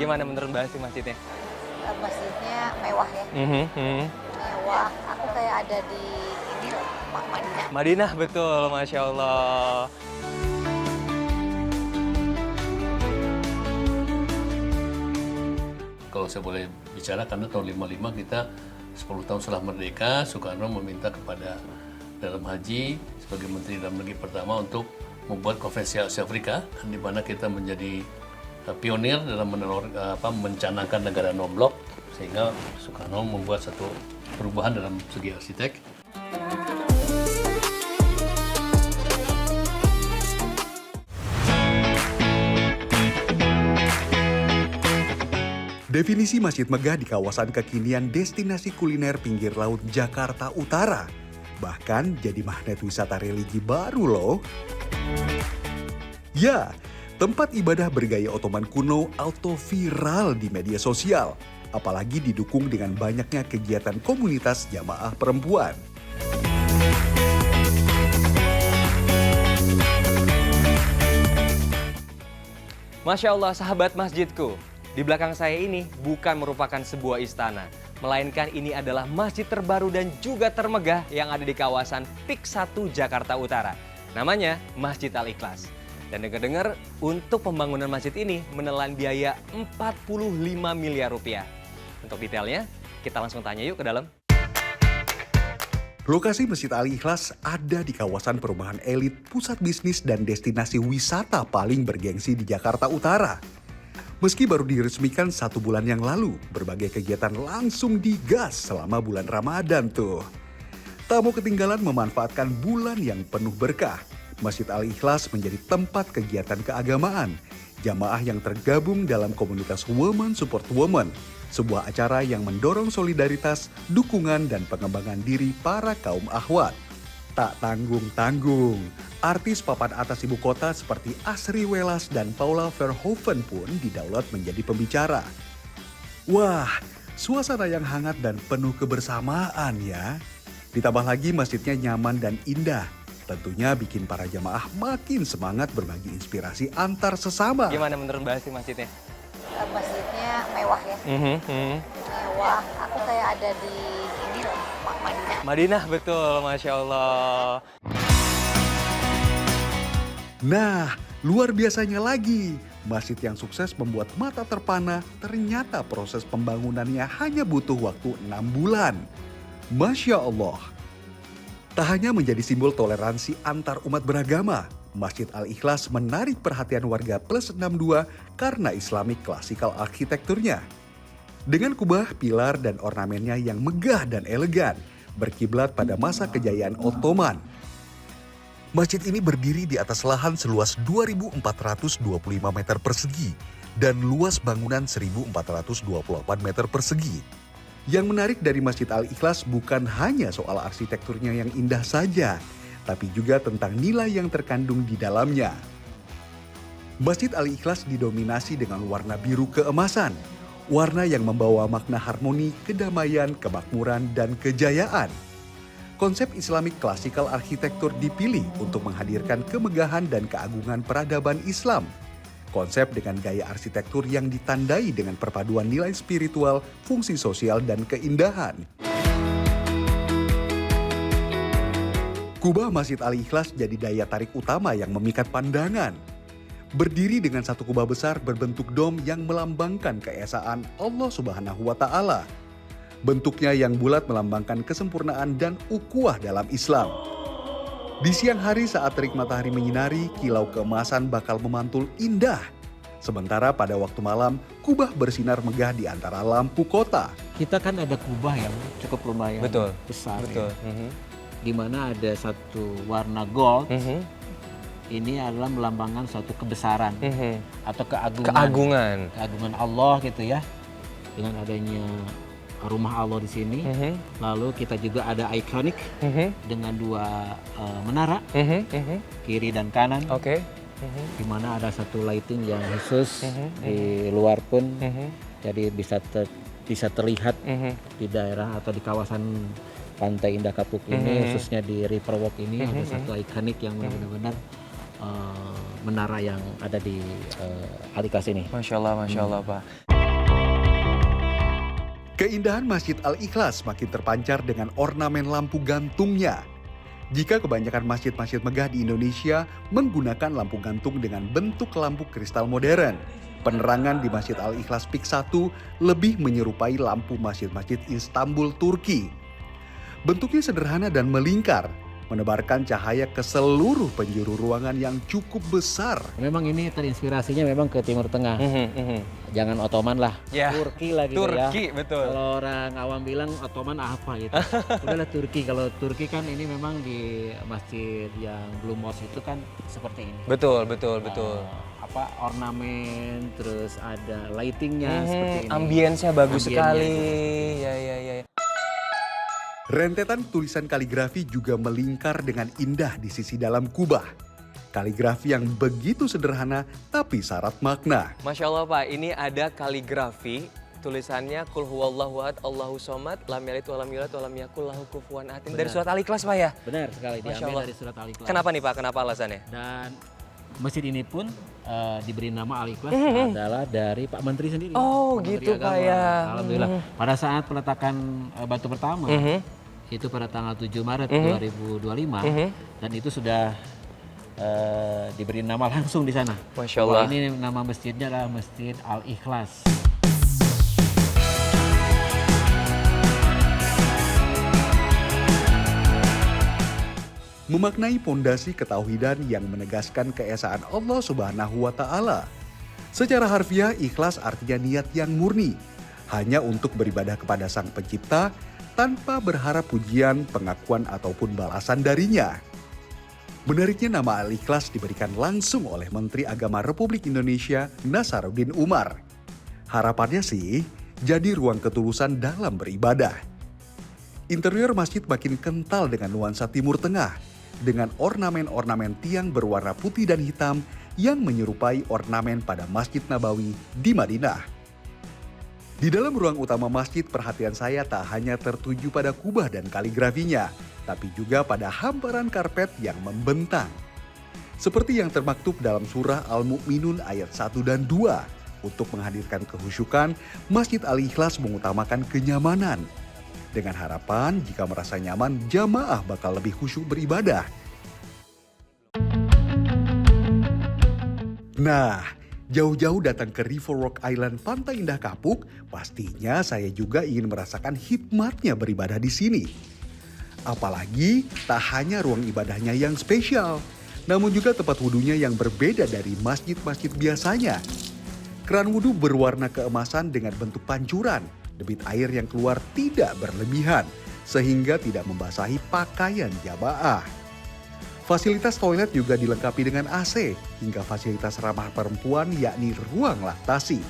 Gimana menurut Mbak Asti masjidnya? Masjidnya mewah ya. Mewah. Aku kayak ada di ini loh, Madinah. Madinah betul, Masya Allah. Kalau saya boleh bicara, karena tahun 55 kita 10 tahun setelah merdeka, Soekarno meminta kepada dalam haji sebagai Menteri Dalam Negeri pertama untuk membuat konferensi Asia Afrika, di mana kita menjadi pionir dalam mencanangkan negara non-blok, sehingga Soekarno membuat satu perubahan dalam segi arsitek. Definisi Masjid Megah di kawasan kekinian destinasi kuliner pinggir laut Jakarta Utara. Bahkan jadi magnet wisata religi baru loh. Ya, tempat ibadah bergaya Ottoman kuno auto viral di media sosial. Apalagi didukung dengan banyaknya kegiatan komunitas jamaah perempuan. Masya Allah, sahabat masjidku. Di belakang saya ini bukan merupakan sebuah istana, melainkan ini adalah masjid terbaru dan juga termegah yang ada di kawasan PIK 1 Jakarta Utara. Namanya Masjid Al-Ikhlas. Dan dengar-dengar untuk pembangunan masjid ini menelan biaya 45 miliar rupiah. Untuk detailnya, kita langsung tanya yuk ke dalam. Lokasi Masjid Al-Ikhlas ada di kawasan perumahan elit, pusat bisnis dan destinasi wisata paling bergengsi di Jakarta Utara. Meski baru diresmikan 1 bulan yang lalu, berbagai kegiatan langsung digas selama bulan Ramadan tuh. Tak mau ketinggalan memanfaatkan bulan yang penuh berkah. Masjid Al-Ikhlas menjadi tempat kegiatan keagamaan. Jamaah yang tergabung dalam komunitas Women Support Women. Sebuah acara yang mendorong solidaritas, dukungan dan pengembangan diri para kaum akhwat. Tak tanggung-tanggung, artis papan atas ibu kota seperti Asri Welas dan Paula Verhoeven pun didaulat menjadi pembicara. Wah, suasana yang hangat dan penuh kebersamaan ya. Ditambah lagi masjidnya nyaman dan indah. Tentunya bikin para jamaah makin semangat berbagi inspirasi antar sesama. Gimana menurut Mbak Asti masjidnya? Masjidnya mewah ya. Mewah. Aku kayak ada di ini loh, Madinah. Madinah betul, Masya Allah. Nah, luar biasanya lagi. Masjid yang sukses membuat mata terpana, ternyata proses pembangunannya hanya butuh waktu 6 bulan. Masya Allah. Tak hanya menjadi simbol toleransi antar umat beragama, Masjid Al-Ikhlas menarik perhatian warga plus 62 karena Islamic Classical arsitekturnya. Dengan kubah, pilar, dan ornamennya yang megah dan elegan, berkiblat pada masa kejayaan Ottoman. Masjid ini berdiri di atas lahan seluas 2.425 meter persegi dan luas bangunan 1.428 meter persegi. Yang menarik dari Masjid Al-Ikhlas bukan hanya soal arsitekturnya yang indah saja, tapi juga tentang nilai yang terkandung di dalamnya. Masjid Al-Ikhlas didominasi dengan warna biru keemasan, warna yang membawa makna harmoni, kedamaian, kemakmuran, dan kejayaan. Konsep Islamic Classical Arsitektur dipilih untuk menghadirkan kemegahan dan keagungan peradaban Islam. Konsep dengan gaya arsitektur yang ditandai dengan perpaduan nilai spiritual, fungsi sosial, dan keindahan. Kubah Masjid Al-Ikhlas jadi daya tarik utama yang memikat pandangan. Berdiri dengan satu kubah besar berbentuk dom yang melambangkan keesaan Allah Subhanahu wa Ta'ala. Bentuknya yang bulat melambangkan kesempurnaan dan ukhuwah dalam Islam. Di siang hari saat terik matahari menyinari, kilau keemasan bakal memantul indah. Sementara pada waktu malam, kubah bersinar megah di antara lampu kota. Kita kan ada kubah yang cukup lumayan besar. Betul. Ya. Di mana ada satu warna gold. Ini adalah melambangkan suatu kebesaran atau keagungan Allah gitu ya. Dengan adanya rumah Allah di sini, lalu kita juga ada ikonik dengan 2 menara kiri dan kanan, di mana ada satu lighting yang khusus di luar pun, jadi bisa terlihat di daerah atau di kawasan Pantai Indah Kapuk ini, khususnya di Riverwalk ini ada satu ikonik yang benar-benar menara yang ada di Al-Ikhlas ini. Masya Allah, Pak. Keindahan Masjid Al-Ikhlas makin terpancar dengan ornamen lampu gantungnya. Jika kebanyakan masjid-masjid megah di Indonesia menggunakan lampu gantung dengan bentuk lampu kristal modern, penerangan di Masjid Al-Ikhlas Pik 1 lebih menyerupai lampu masjid-masjid Istanbul, Turki. Bentuknya sederhana dan melingkar, menebarkan cahaya ke seluruh penjuru ruangan yang cukup besar. Memang ini terinspirasinya memang ke Timur Tengah. Jangan Ottoman lah, Ya, Turki lah gitu ya. Turki, betul. Kalau orang awam bilang Ottoman apa gitu. Udahlah Turki. Kalau Turki kan ini memang di masjid yang Blue Mosque itu kan seperti ini. Betul. Ornamen, terus ada lightingnya seperti ini. Ambience-nya bagus Ambience-nya sekali. seperti Ya. Rentetan tulisan kaligrafi juga melingkar dengan indah di sisi dalam kubah. Kaligrafi yang begitu sederhana tapi syarat makna. Masya Allah Pak, ini ada kaligrafi. Tulisannya Kul huwallahu ahad, Allahu somad, lam yalid walam yulad walam yakul lahu kufuwan ahad. Dari surat Al-Ikhlas Pak ya? Benar sekali, Masya diambil Allah. dari surat Al-Ikhlas. Kenapa nih Pak? Kenapa alasannya? Dan masjid ini pun diberi nama Al-Ikhlas adalah dari Pak Menteri sendiri. Oh, Pak Menteri gitu, Pak, ya. Alhamdulillah. Pada saat peletakan batu pertama, itu pada tanggal 7 Maret 2025, dan itu sudah diberi nama langsung di sana. Masya Allah. Bahwa ini nama masjidnya adalah Masjid Al-Ikhlas. Memaknai pondasi ketauhidan yang menegaskan keesaan Allah Subhanahu wa Ta'ala. Secara harfiah, ikhlas artinya niat yang murni, hanya untuk beribadah kepada Sang Pencipta tanpa berharap pujian, pengakuan, ataupun balasan darinya. Menariknya, nama Al-Ikhlas diberikan langsung oleh Menteri Agama Republik Indonesia, Nasaruddin Umar. Harapannya sih, jadi ruang ketulusan dalam beribadah. Interior masjid makin kental dengan nuansa Timur Tengah, dengan ornamen-ornamen tiang berwarna putih dan hitam yang menyerupai ornamen pada Masjid Nabawi di Madinah. Di dalam ruang utama masjid, perhatian saya tak hanya tertuju pada kubah dan kaligrafinya, tapi juga pada hamparan karpet yang membentang. Seperti yang termaktub dalam surah Al-Mu'minun ayat 1 dan 2, untuk menghadirkan kehusyukan, Masjid Al-Ikhlas mengutamakan kenyamanan. Dengan harapan jika merasa nyaman, jamaah bakal lebih khusyuk beribadah. Nah, jauh-jauh datang ke River Rock Island Pantai Indah Kapuk, pastinya saya juga ingin merasakan hikmatnya beribadah di sini. Apalagi tak hanya ruang ibadahnya yang spesial, namun juga tempat wudhunya yang berbeda dari masjid-masjid biasanya. Keran wudhu berwarna keemasan dengan bentuk pancuran, debit air yang keluar tidak berlebihan, sehingga tidak membasahi pakaian jamaah. Fasilitas toilet juga dilengkapi dengan AC, hingga fasilitas ramah perempuan yakni ruang laktasi.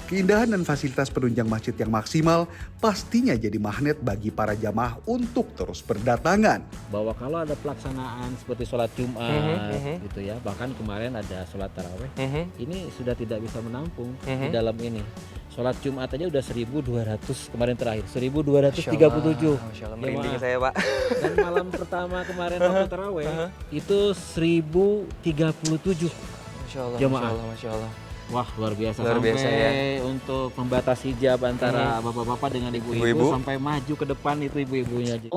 Keindahan dan fasilitas penunjang masjid yang maksimal pastinya jadi magnet bagi para jamaah untuk terus berdatangan. Bahwa kalau ada pelaksanaan seperti sholat Jumat gitu ya, bahkan kemarin ada sholat taraweh, ini sudah tidak bisa menampung di dalam ini. Sholat Jumat aja udah 1.200 kemarin terakhir, 1.237. Masya Allah, merinding saya Pak. Dan malam pertama kemarin waktu taraweh itu 1.037 Masya Allah, jamaah. Masya Allah. Wah, luar biasa. Luar Sampai biasa ya. untuk membatasi hijab antara bapak-bapak dengan ibu-ibu, Ibu-ibu. sampai maju ke depan itu ibu-ibunya aja.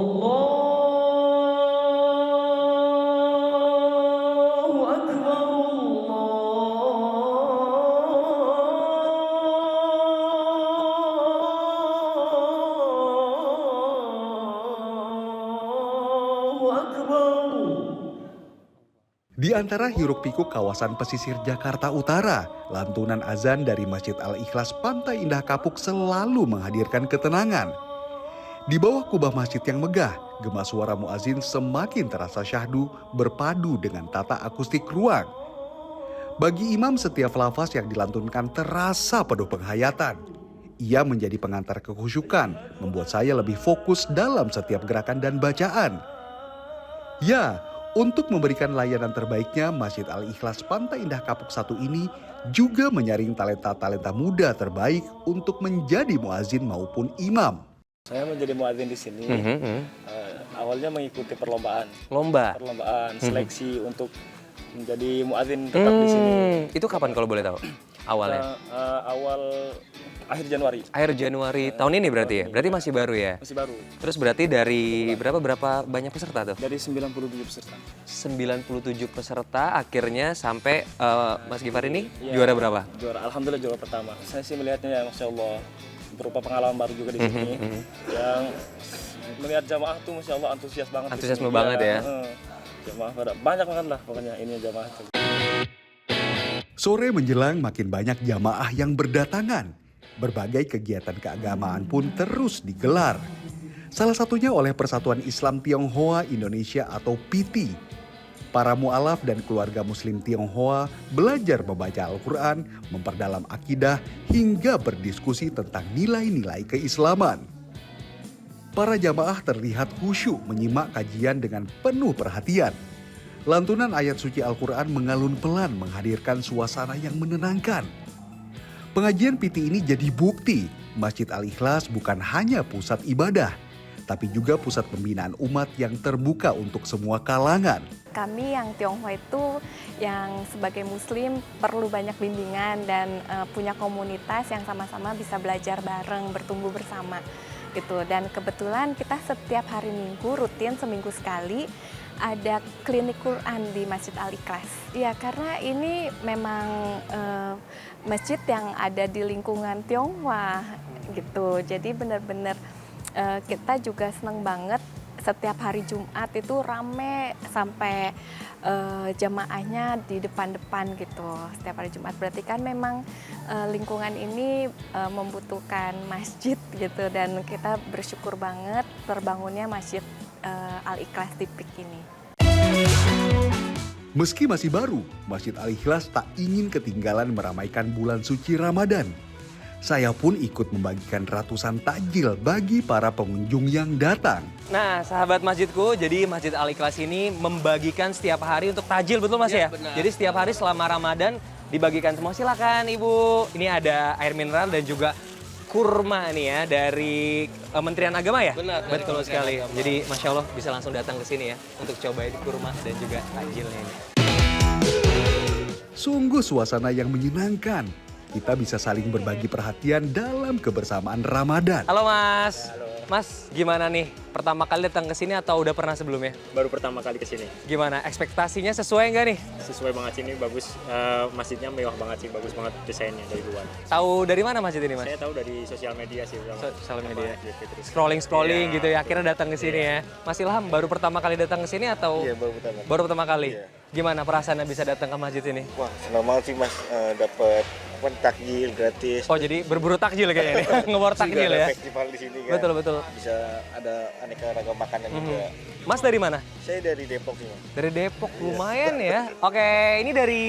Di antara hiruk-pikuk kawasan pesisir Jakarta Utara, lantunan azan dari Masjid Al-Ikhlas Pantai Indah Kapuk selalu menghadirkan ketenangan. Di bawah kubah masjid yang megah, gema suara muazin semakin terasa syahdu berpadu dengan tata akustik ruang. Bagi imam, setiap lafaz yang dilantunkan terasa penuh penghayatan. Ia menjadi pengantar kekhusyukan, membuat saya lebih fokus dalam setiap gerakan dan bacaan. Ya, untuk memberikan layanan terbaiknya, Masjid Al-Ikhlas Pantai Indah Kapuk 1 ini juga menyaring talenta-talenta muda terbaik untuk menjadi muazin maupun imam. Saya menjadi muadzin di sini. Awalnya mengikuti perlombaan seleksi untuk menjadi muadzin tetap di sini. Itu kapan kalau boleh tahu? awalnya? Awal akhir Januari. Akhir Januari tahun ini berarti ya? Berarti masih baru ya? Masih baru. Terus berarti dari berapa banyak peserta tuh? Dari 97 peserta. 97 peserta akhirnya sampai Mas Gifar ini Iya, juara berapa? Alhamdulillah juara pertama. Saya sih melihatnya ya Masya Allah, berupa pengalaman baru juga di sini. Yang melihat jamaah tuh Masya Allah antusias banget. di Antusiasme sini. banget ya. Jamaah pada banyak banget lah pokoknya ini jamaah. Sore menjelang makin banyak jamaah yang berdatangan. Berbagai kegiatan keagamaan pun terus digelar. Salah satunya oleh Persatuan Islam Tionghoa Indonesia atau PITI. Para mu'alaf dan keluarga muslim Tionghoa belajar membaca Al-Quran, memperdalam akidah, hingga berdiskusi tentang nilai-nilai keislaman. Para jamaah terlihat khusyuk menyimak kajian dengan penuh perhatian. Lantunan ayat suci Al-Quran mengalun pelan menghadirkan suasana yang menenangkan. Pengajian PITI ini jadi bukti Masjid Al-Ikhlas bukan hanya pusat ibadah, tapi juga pusat pembinaan umat yang terbuka untuk semua kalangan. Kami yang Tionghoa itu yang sebagai muslim perlu banyak bimbingan dan punya komunitas yang sama-sama bisa belajar bareng, bertumbuh bersama gitu. Dan kebetulan kita setiap hari Minggu rutin seminggu sekali ada klinik Quran di Masjid Al-Ikhlas. Ya karena ini memang masjid yang ada di lingkungan Tionghoa gitu. Jadi benar-benar kita juga senang banget setiap hari Jumat itu rame sampai jamaahnya di depan-depan gitu. Setiap hari Jumat berarti kan memang lingkungan ini membutuhkan masjid gitu dan kita bersyukur banget terbangunnya Masjid Al-Ikhlas di PIK ini. Meski masih baru, Masjid Al-Ikhlas tak ingin ketinggalan meramaikan bulan suci Ramadan. Saya pun ikut membagikan ratusan takjil bagi para pengunjung yang datang. Nah, sahabat masjidku, jadi Masjid Al-Ikhlas ini membagikan setiap hari untuk takjil, betul Mas ya? Benar. Jadi setiap hari selama Ramadan dibagikan semua. Silakan Ibu. Ini ada air mineral dan juga kurma nih ya dari Kementerian Agama ya? Benar, dari Betul Kementerian sekali. Agama. Jadi Masya Allah bisa langsung datang ke sini ya untuk cobain kurma dan juga takjilnya ini. Sungguh suasana yang menyenangkan. Kita bisa saling berbagi perhatian dalam kebersamaan Ramadan. Halo Mas. Halo. Mas, gimana nih? Pertama kali datang ke sini atau udah pernah sebelumnya? Baru pertama kali ke sini. Gimana? Ekspektasinya sesuai nggak nih? Sesuai banget sini, bagus. Masjidnya mewah banget sih, bagus banget desainnya dari luar. Tahu dari mana masjid ini, Mas? Saya tahu dari sosial media sih. Sosial media. Terus. Scrolling Iya, gitu ya, akhirnya datang ke sini ya. Mas Ilham baru pertama kali datang ke sini atau? Iya, baru pertama. Baru pertama kali. Iya. Gimana perasaannya bisa datang ke masjid ini? Wah, senang banget sih Mas, dapat takjil gratis. Oh, jadi berburu takjil kayaknya nih. Ngebor Juga takjil ada ya. festival di sini kan. Betul, betul. Bisa ada aneka ragam makanan juga. Mas dari mana? Saya dari Depok sih Mas. Dari Depok, lumayan ya. Oke, ini dari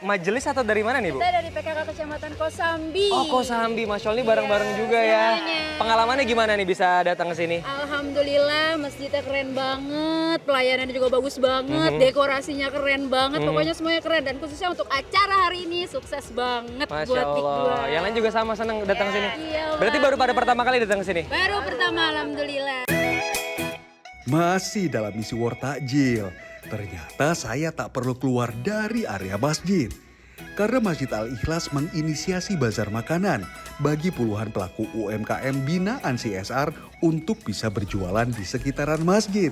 majelis atau dari mana nih, Bu? Kita dari PKK Kecamatan Kosambi. Oh, Kosambi. Masya Allah, ini bareng-bareng juga ya. semuanya. Pengalamannya gimana nih bisa datang ke sini? Alhamdulillah masjidnya keren banget, pelayanannya juga bagus banget, dekorasinya keren banget, pokoknya semuanya keren dan khususnya untuk acara hari ini sukses banget Masya buat PIK Allah. 2. Yang lain juga sama senang datang ke sini. Iya, Berarti baru pada pertama kali datang ke sini? Baru pertama alhamdulillah. Masih dalam misi war takjil, ternyata saya tak perlu keluar dari area masjid. Karena Masjid Al-Ikhlas menginisiasi bazar makanan bagi puluhan pelaku UMKM binaan CSR untuk bisa berjualan di sekitaran masjid.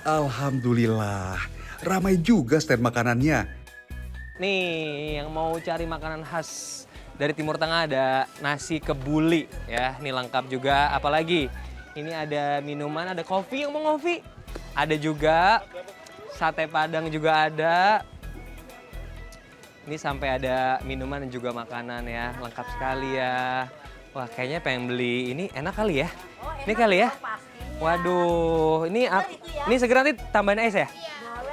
Alhamdulillah, ramai juga stand makanannya. Nih, yang mau cari makanan khas dari Timur Tengah ada nasi kebuli ya. Ini lengkap juga, apalagi ini ada minuman, ada kopi yang mau ngopi. Ada juga sate padang juga ada. Ini sampai ada minuman dan juga makanan ya, lengkap sekali ya. Wah, kayaknya pengen beli ini enak kali ya. Ini kali ya. Waduh, ini segera nanti tambahin es ya.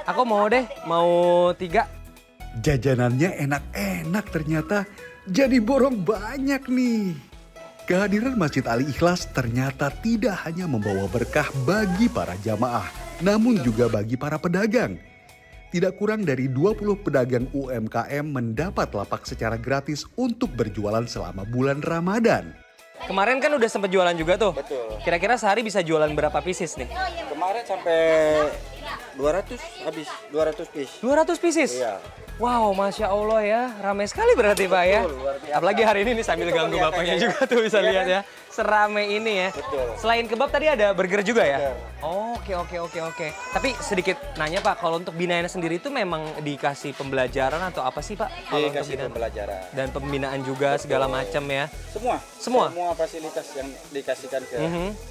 Aku mau deh, mau 3. Jajanannya enak-enak ternyata, jadi borong banyak nih. Kehadiran Masjid Al-Ikhlas ternyata tidak hanya membawa berkah bagi para jamaah, namun juga bagi para pedagang. Tidak kurang dari 20 pedagang UMKM mendapat lapak secara gratis untuk berjualan selama bulan Ramadan. Kemarin kan udah sempet jualan juga tuh. Betul. Kira-kira sehari bisa jualan berapa pieces nih? Kemarin sampai 200 habis, 200 piece. 200 pieces? Iya. Wow, Masya Allah ya. Ramai sekali berarti Pak ya. Betul, luar biasa. Apalagi hari ini nih sambil Itu ganggu kelihatannya bapaknya ya. juga tuh bisa Iya lihat kan? ya. Serame ini ya. Betul. Selain kebab tadi ada burger juga ya? Burger. Oh, oke. Tapi sedikit nanya Pak, kalau untuk binanya sendiri itu memang dikasih pembelajaran atau apa sih Pak? Kalau untuk Dikasih binaan? pembelajaran. Dan pembinaan juga segala macam ya. Semua. Semua? Semua fasilitas yang dikasihkan ke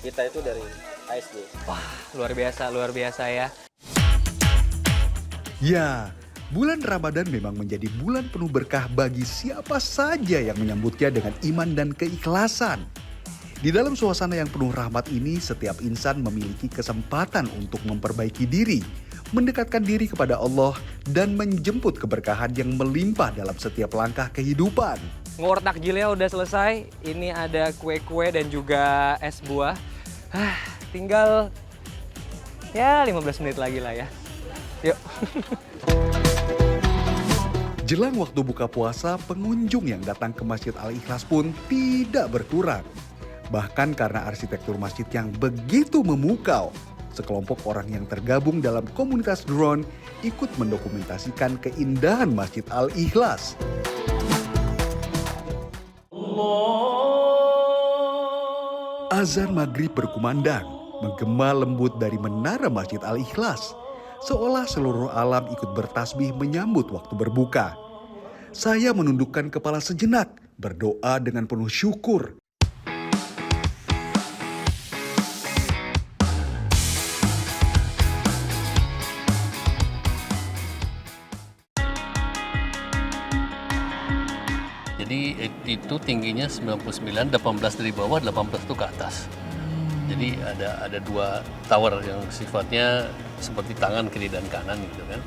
kita itu dari ASD. Wah, luar biasa ya. Ya, bulan Ramadan memang menjadi bulan penuh berkah bagi siapa saja yang menyambutnya dengan iman dan keikhlasan. Di dalam suasana yang penuh rahmat ini, setiap insan memiliki kesempatan untuk memperbaiki diri, mendekatkan diri kepada Allah, dan menjemput keberkahan yang melimpah dalam setiap langkah kehidupan. Ngor takjilnya udah selesai. Ini ada kue-kue dan juga es buah. Tinggal ya 15 menit lagi lah ya. Yuk. Jelang waktu buka puasa, pengunjung yang datang ke Masjid Al-Ikhlas pun tidak berkurang. Bahkan karena arsitektur masjid yang begitu memukau, sekelompok orang yang tergabung dalam komunitas drone ikut mendokumentasikan keindahan Masjid Al-Ikhlas. Azan maghrib berkumandang, menggema lembut dari menara Masjid Al-Ikhlas. Seolah seluruh alam ikut bertasbih menyambut waktu berbuka. Saya menundukkan kepala sejenak, berdoa dengan penuh syukur. Jadi itu tingginya 99, 18 dari bawah, 18 itu ke atas. Jadi ada dua tower yang sifatnya seperti tangan kiri dan kanan gitu kan.